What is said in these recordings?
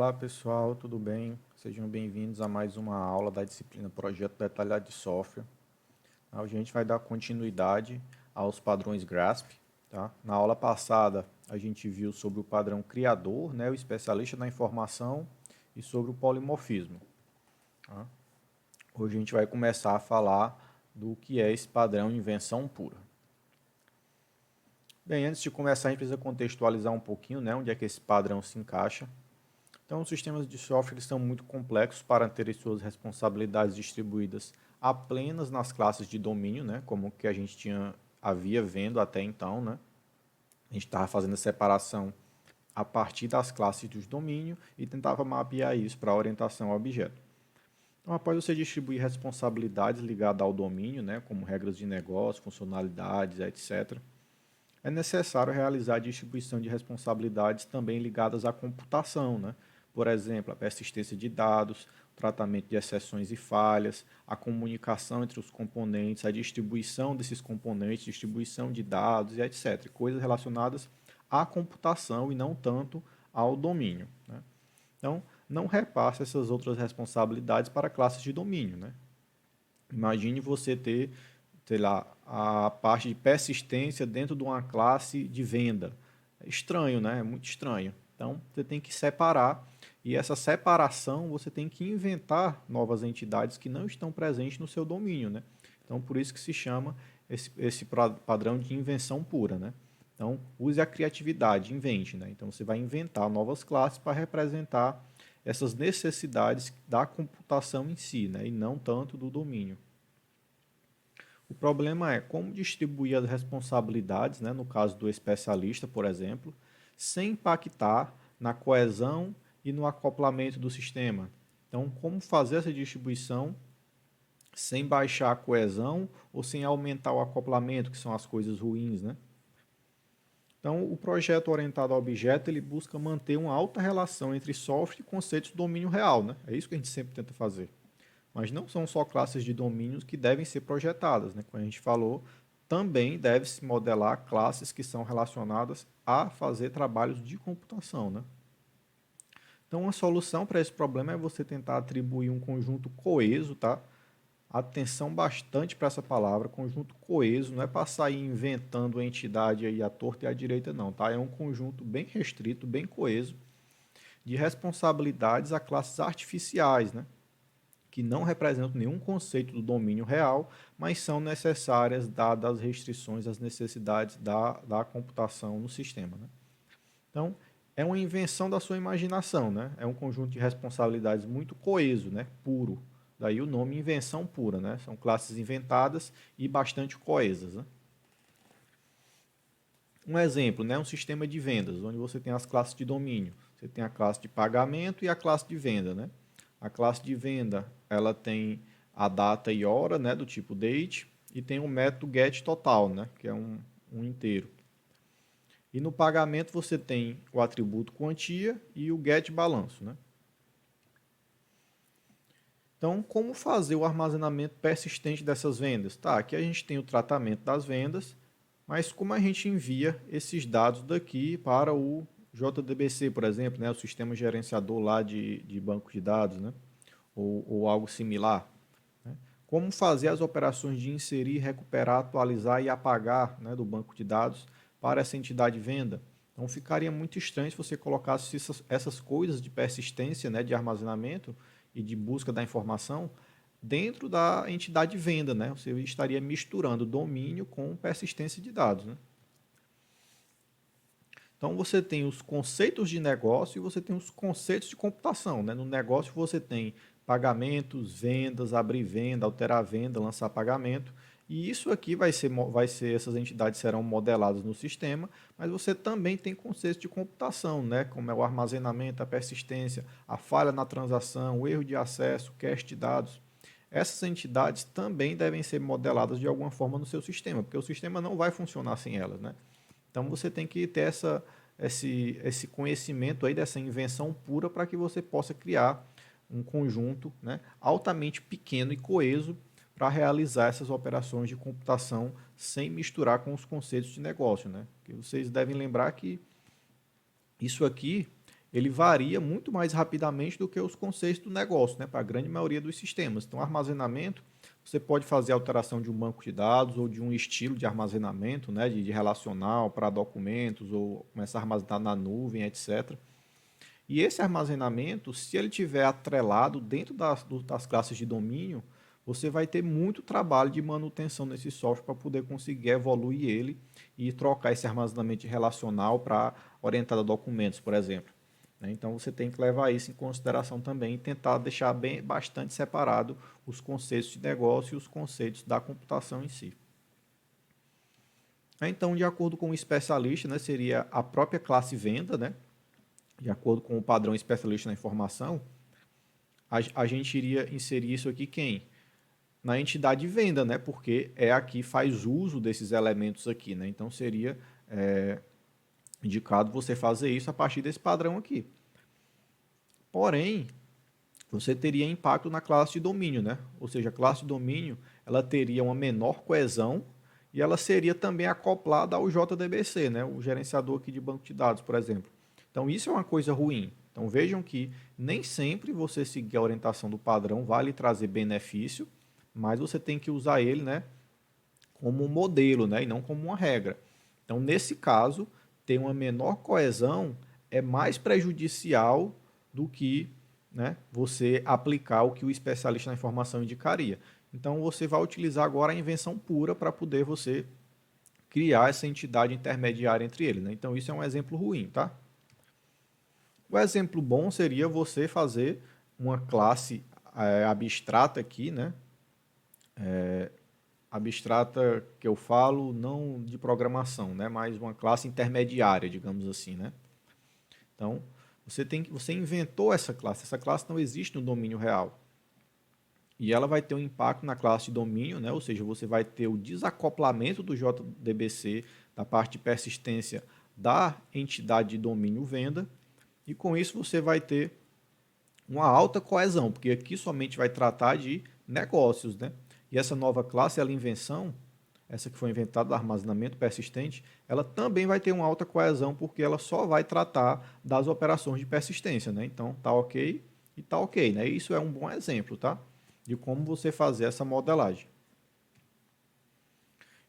Olá pessoal, tudo bem? Sejam bem-vindos a mais uma aula da disciplina Projeto Detalhado de Software. Hoje a gente vai dar continuidade aos padrões GRASP. Tá? Na aula passada a gente viu sobre o padrão criador, né, o especialista da informação e sobre o polimorfismo. Tá? Hoje a gente vai começar a falar do que é esse padrão invenção pura. Bem, antes de começar a gente precisa contextualizar um pouquinho, né, onde é que esse padrão se encaixa. Então, os sistemas de software eles são muito complexos para terem suas responsabilidades distribuídas apenas nas classes de domínio, né? Como que a gente havia vendo até então, né? A gente estava fazendo a separação a partir das classes dos domínios e tentava mapear isso para a orientação ao objeto. Então, após você distribuir responsabilidades ligadas ao domínio, né? Como regras de negócio, funcionalidades, etc., é necessário realizar a distribuição de responsabilidades também ligadas à computação, né? Por exemplo, a persistência de dados, o tratamento de exceções e falhas, a comunicação entre os componentes, a distribuição desses componentes, distribuição de dados e etc. Coisas relacionadas à computação e não tanto ao domínio, né? Então, não repasse essas outras responsabilidades para classes de domínio, né? Imagine você ter, sei lá, a parte de persistência dentro de uma classe de venda. É estranho, né? É muito estranho. Então, você tem que separar, e essa separação você tem que inventar novas entidades que não estão presentes no seu domínio, né? Então, por isso que se chama esse padrão de invenção pura, né? Então, use a criatividade, invente, né? Então, você vai inventar novas classes para representar essas necessidades da computação em si, né? E não tanto do domínio. O problema é como distribuir as responsabilidades, né, no caso do especialista, por exemplo, sem impactar na coesão e no acoplamento do sistema. Então, como fazer essa distribuição sem baixar a coesão ou sem aumentar o acoplamento, que são as coisas ruins, né? Então, o projeto orientado a objeto ele busca manter uma alta relação entre software e conceitos do domínio real, né? É isso que a gente sempre tenta fazer. Mas não são só classes de domínios que devem ser projetadas, né? Como a gente falou, também deve-se modelar classes que são relacionadas a fazer trabalhos de computação, né? Então, uma solução para esse problema é você tentar atribuir um conjunto coeso, tá? Atenção bastante para essa palavra, conjunto coeso, não é para sair inventando a entidade aí à torta e à direita, não, tá? É um conjunto bem restrito, bem coeso, de responsabilidades a classes artificiais, né? Que não representam nenhum conceito do domínio real, mas são necessárias dadas as restrições, as necessidades da computação no sistema, né? Então, é uma invenção da sua imaginação, né? É um conjunto de responsabilidades muito coeso, né? Puro. Daí o nome invenção pura, né? São classes inventadas e bastante coesas, né? Um exemplo, né? Um sistema de vendas, onde você tem as classes de domínio. Você tem a classe de pagamento e a classe de venda, né? A classe de venda, ela tem a data e hora, né? Do tipo date, e tem o método get total, né? Que é um inteiro. E no pagamento você tem o atributo quantia e o get balanço, né? Então, como fazer o armazenamento persistente dessas vendas? Tá, aqui a gente tem o tratamento das vendas, mas como a gente envia esses dados daqui para o JDBC, por exemplo, né, o sistema gerenciador lá de banco de dados, né, ou algo similar? Né? Como fazer as operações de inserir, recuperar, atualizar e apagar, né, do banco de dados para essa entidade venda? Então, ficaria muito estranho se você colocasse essas coisas de persistência, né, de armazenamento e de busca da informação dentro da entidade venda, né? Você estaria misturando domínio com persistência de dados, né? Então você tem os conceitos de negócio e você tem os conceitos de computação, né? No negócio você tem pagamentos, vendas, abrir venda, alterar venda, lançar pagamento. E isso aqui essas entidades serão modeladas no sistema, mas você também tem conceitos de computação, né? Como é o armazenamento, a persistência, a falha na transação, o erro de acesso, cache de dados. Essas entidades também devem ser modeladas de alguma forma no seu sistema, porque o sistema não vai funcionar sem elas, né? Então você tem que ter esse conhecimento aí dessa invenção pura para que você possa criar um conjunto, né, altamente pequeno e coeso para realizar essas operações de computação sem misturar com os conceitos de negócio, né? Que vocês devem lembrar que isso aqui ele varia muito mais rapidamente do que os conceitos do negócio, né, para a grande maioria dos sistemas. Então, armazenamento, você pode fazer alteração de um banco de dados ou de um estilo de armazenamento, né, de relacional para documentos ou começar a armazenar na nuvem, etc. E esse armazenamento, se ele tiver atrelado dentro das classes de domínio, você vai ter muito trabalho de manutenção nesse software para poder conseguir evoluir ele e trocar esse armazenamento relacional para orientado a documentos, por exemplo. Então você tem que levar isso em consideração também e tentar deixar bastante separado os conceitos de negócio e os conceitos da computação em si. Então, de acordo com o especialista, né, seria a própria classe venda, né, de acordo com o padrão especialista na informação, a gente iria inserir isso aqui quem? Na entidade de venda, né? Porque é a que faz uso desses elementos aqui, né? Então seria indicado você fazer isso a partir desse padrão aqui. Porém, você teria impacto na classe de domínio, né? Ou seja, a classe de domínio ela teria uma menor coesão e ela seria também acoplada ao JDBC, né? O gerenciador aqui de banco de dados, por exemplo. Então isso é uma coisa ruim. Então vejam que nem sempre você seguir a orientação do padrão vai lhe trazer benefício, mas você tem que usar ele, né, como um modelo, né, e não como uma regra. Então nesse caso, ter uma menor coesão é mais prejudicial do que, né, você aplicar o que o especialista na informação indicaria. Então você vai utilizar agora a invenção pura para poder você criar essa entidade intermediária entre eles, né? Então isso é um exemplo ruim, tá? O exemplo bom seria você fazer uma classe abstrata aqui, né? Abstrata que eu falo não de programação, né? Mas uma classe intermediária, digamos assim, né? Então você inventou essa classe não existe no domínio real. E ela vai ter um impacto na classe de domínio, né? Ou seja, você vai ter o desacoplamento do JDBC da parte de persistência da entidade de domínio venda, e com isso você vai ter uma alta coesão, porque aqui somente vai tratar de negócios, né? E essa nova classe, ela invenção, essa que foi inventada do armazenamento persistente, ela também vai ter uma alta coesão, porque ela só vai tratar das operações de persistência, né? Então, tá ok e tá ok, né? Isso é um bom exemplo, tá? De como você fazer essa modelagem.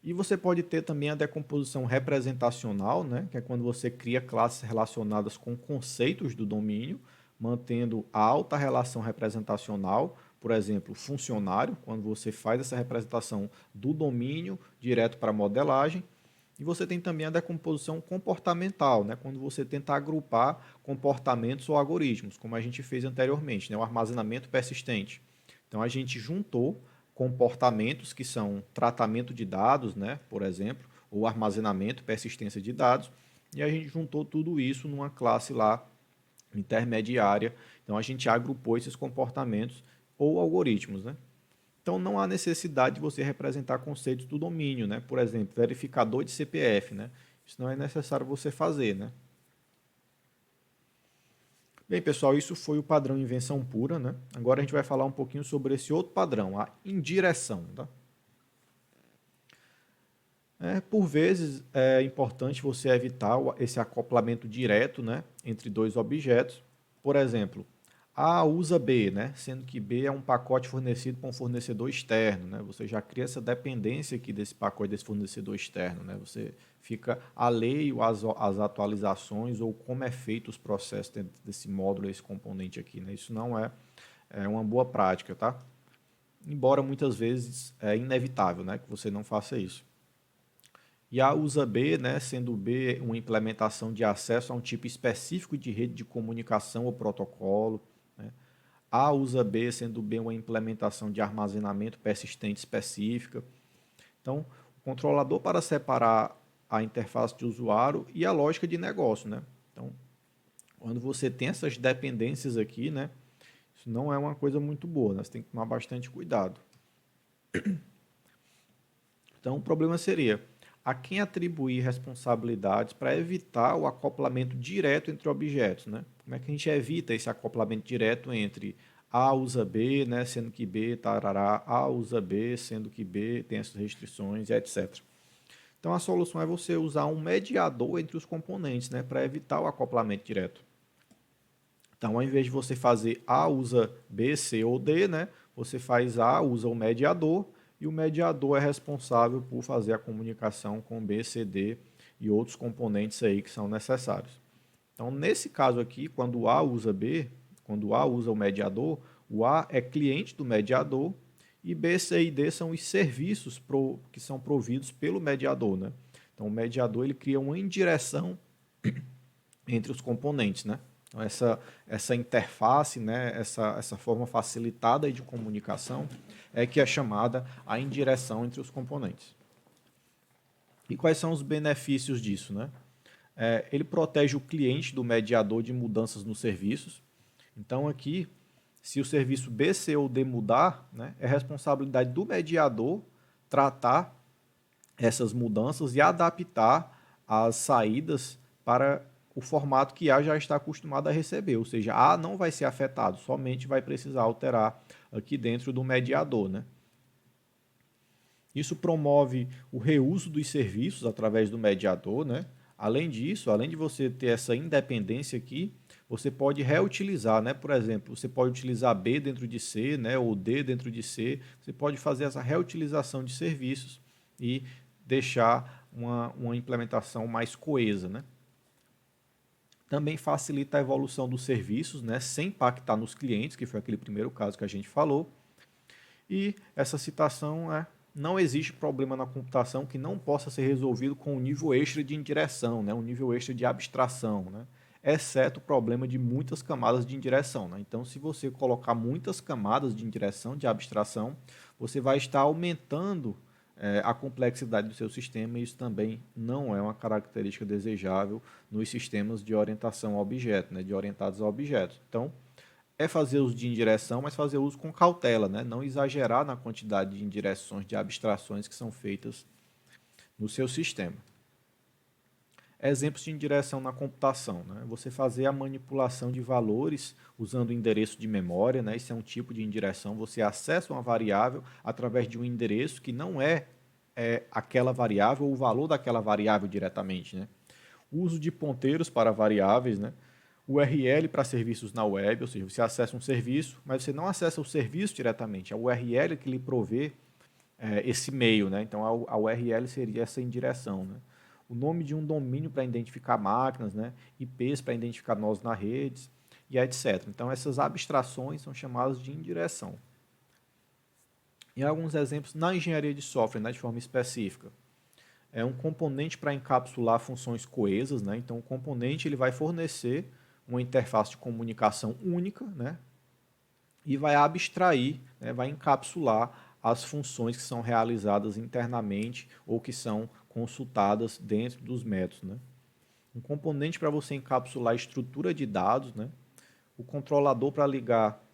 E você pode ter também a decomposição representacional, né, que é quando você cria classes relacionadas com conceitos do domínio, mantendo a alta relação representacional, por exemplo, funcionário, quando você faz essa representação do domínio direto para a modelagem. E você tem também a decomposição comportamental, né, quando você tenta agrupar comportamentos ou algoritmos, como a gente fez anteriormente, né, o armazenamento persistente. Então a gente juntou comportamentos que são tratamento de dados, né, por exemplo, ou armazenamento, persistência de dados, e a gente juntou tudo isso numa classe lá intermediária. Então a gente agrupou esses comportamentos ou algoritmos, né? Então não há necessidade de você representar conceitos do domínio, né? Por exemplo, verificador de CPF, né? Isso não é necessário você fazer, né? Bem, pessoal, isso foi o padrão invenção pura, né? Agora a gente vai falar um pouquinho sobre esse outro padrão, a indireção, tá? Por vezes é importante você evitar esse acoplamento direto, né, entre dois objetos. Por exemplo, A usa B, né, sendo que B é um pacote fornecido por um fornecedor externo, né? Você já cria essa dependência aqui desse pacote desse fornecedor externo, né? Você fica alheio às atualizações ou como é feito os processos dentro desse módulo, esse componente aqui, né? Isso não é uma boa prática, tá? Embora muitas vezes é inevitável, né, que você não faça isso. E a usa B, né, sendo B uma implementação de acesso a um tipo específico de rede de comunicação ou protocolo. Né? A usa B, sendo B uma implementação de armazenamento persistente específica. Então, o controlador para separar a interface de usuário e a lógica de negócio. Né? Então, quando você tem essas dependências aqui, né, isso não é uma coisa muito boa, né? Você tem que tomar bastante cuidado. Então, o problema seria a quem atribuir responsabilidades para evitar o acoplamento direto entre objetos, né? Como é que a gente evita esse acoplamento direto entre A usa B, né, sendo que B tarará, A usa B, sendo que B tem essas restrições, etc. Então, a solução é você usar um mediador entre os componentes, né, para evitar o acoplamento direto. Então, ao invés de você fazer A usa B, C ou D, né, você faz A, usa o mediador, e o mediador é responsável por fazer a comunicação com B, C, D e outros componentes aí que são necessários. Então, nesse caso aqui, quando o A usa B, quando o A usa o mediador, o A é cliente do mediador e B, C e D são os serviços que são providos pelo mediador, né? Então, o mediador ele cria uma indireção entre os componentes, né? Então, essa interface, né, essa forma facilitada de comunicação é que é chamada a indireção entre os componentes. E quais são os benefícios disso, né? Ele protege o cliente do mediador de mudanças nos serviços. Então, aqui, se o serviço B, C ou D mudar, né, é responsabilidade do mediador tratar essas mudanças e adaptar as saídas para o formato que A já está acostumado a receber, ou seja, A não vai ser afetado, somente vai precisar alterar aqui dentro do mediador, né? Isso promove o reuso dos serviços através do mediador, né? Além disso, além de você ter essa independência aqui, você pode reutilizar, né? Por exemplo, você pode utilizar B dentro de C, né? Ou D dentro de C. Você pode fazer essa reutilização de serviços e deixar uma implementação mais coesa, né? Também facilita a evolução dos serviços, né, sem impactar nos clientes, que foi aquele primeiro caso que a gente falou. E essa citação é: não existe problema na computação que não possa ser resolvido com um nível extra de indireção, né, um nível extra de abstração, né, exceto o problema de muitas camadas de indireção. Né? Então, se você colocar muitas camadas de indireção, de abstração, você vai estar aumentando a complexidade do seu sistema, e isso também não é uma característica desejável nos sistemas de orientação a objeto, né, de orientados a objetos. Então, é fazer uso de indireção, mas fazer uso com cautela, né, não exagerar na quantidade de indireções, de abstrações que são feitas no seu sistema. Exemplos de indireção na computação, né? Você fazer a manipulação de valores usando o endereço de memória, né? Isso é um tipo de indireção. Você acessa uma variável através de um endereço que não é aquela variável ou o valor daquela variável diretamente, né? O uso de ponteiros para variáveis, né? URL para serviços na web, ou seja, você acessa um serviço, mas você não acessa o serviço diretamente, é o URL que lhe provê esse meio, né? Então a URL seria essa indireção, né? O nome de um domínio para identificar máquinas, né? IPs para identificar nós na redes e etc. Então essas abstrações são chamadas de indireção. E alguns exemplos na engenharia de software, né, de forma específica. É um componente para encapsular funções coesas, né? Então o componente ele vai fornecer uma interface de comunicação única, né? E vai abstrair, né? Vai encapsular as funções que são realizadas internamente ou que são consultadas dentro dos métodos, né? Um componente para você encapsular a estrutura de dados, né? O controlador para ligar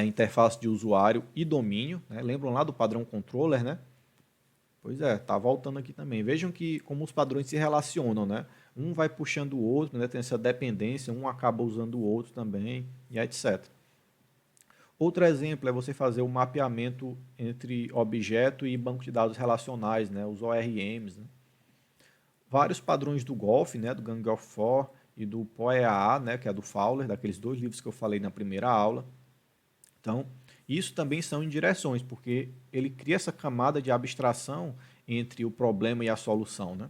interface de usuário e domínio, né? Lembram lá do padrão controller, né? Pois é, tá voltando aqui também. Vejam que como os padrões se relacionam, né? Um vai puxando o outro, né? Tem essa dependência, um acaba usando o outro também, e etc. Outro exemplo é você fazer o mapeamento entre objeto e banco de dados relacionais, né? Os ORMs, né? Vários padrões do Golf, né? Do Gang of Four e do POEAA, né? Que é do Fowler, daqueles dois livros que eu falei na primeira aula. Então, isso também são indireções, porque ele cria essa camada de abstração entre o problema e a solução, né?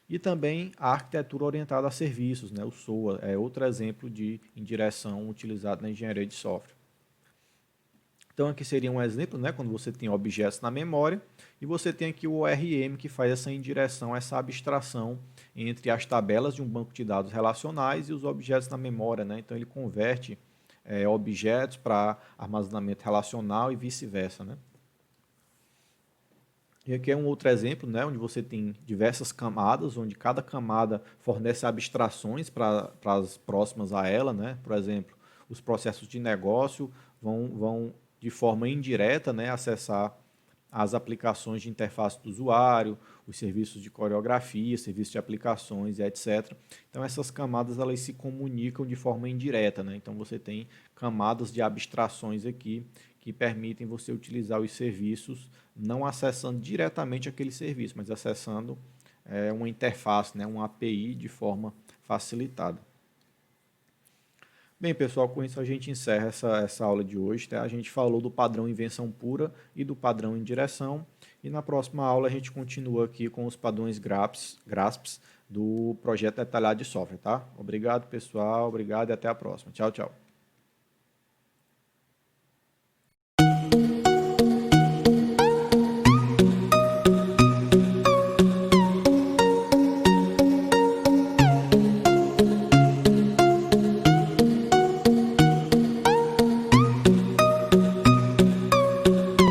E também a arquitetura orientada a serviços, né? O SOA é outro exemplo de indireção utilizado na engenharia de software. Então, aqui seria um exemplo, né? Quando você tem objetos na memória e você tem aqui o ORM que faz essa indireção, essa abstração entre as tabelas de um banco de dados relacionais e os objetos na memória, né? Então, ele converte objetos para armazenamento relacional e vice-versa, né? E aqui é um outro exemplo, né, onde você tem diversas camadas, onde cada camada fornece abstrações para as próximas a ela, né? Por exemplo, os processos de negócio vão de forma indireta, né, acessar as aplicações de interface do usuário, os serviços de coreografia, serviços de aplicações e etc. Então essas camadas elas se comunicam de forma indireta, né? Então você tem camadas de abstrações aqui que permitem você utilizar os serviços não acessando diretamente aquele serviço, mas acessando uma interface, né, uma API de forma facilitada. Bem, pessoal, com isso a gente encerra essa aula de hoje, tá? A gente falou do padrão invenção pura e do padrão em direção. E na próxima aula a gente continua aqui com os padrões GRASPs do projeto detalhado de software, tá? Obrigado, pessoal. Obrigado e até a próxima. Tchau, tchau.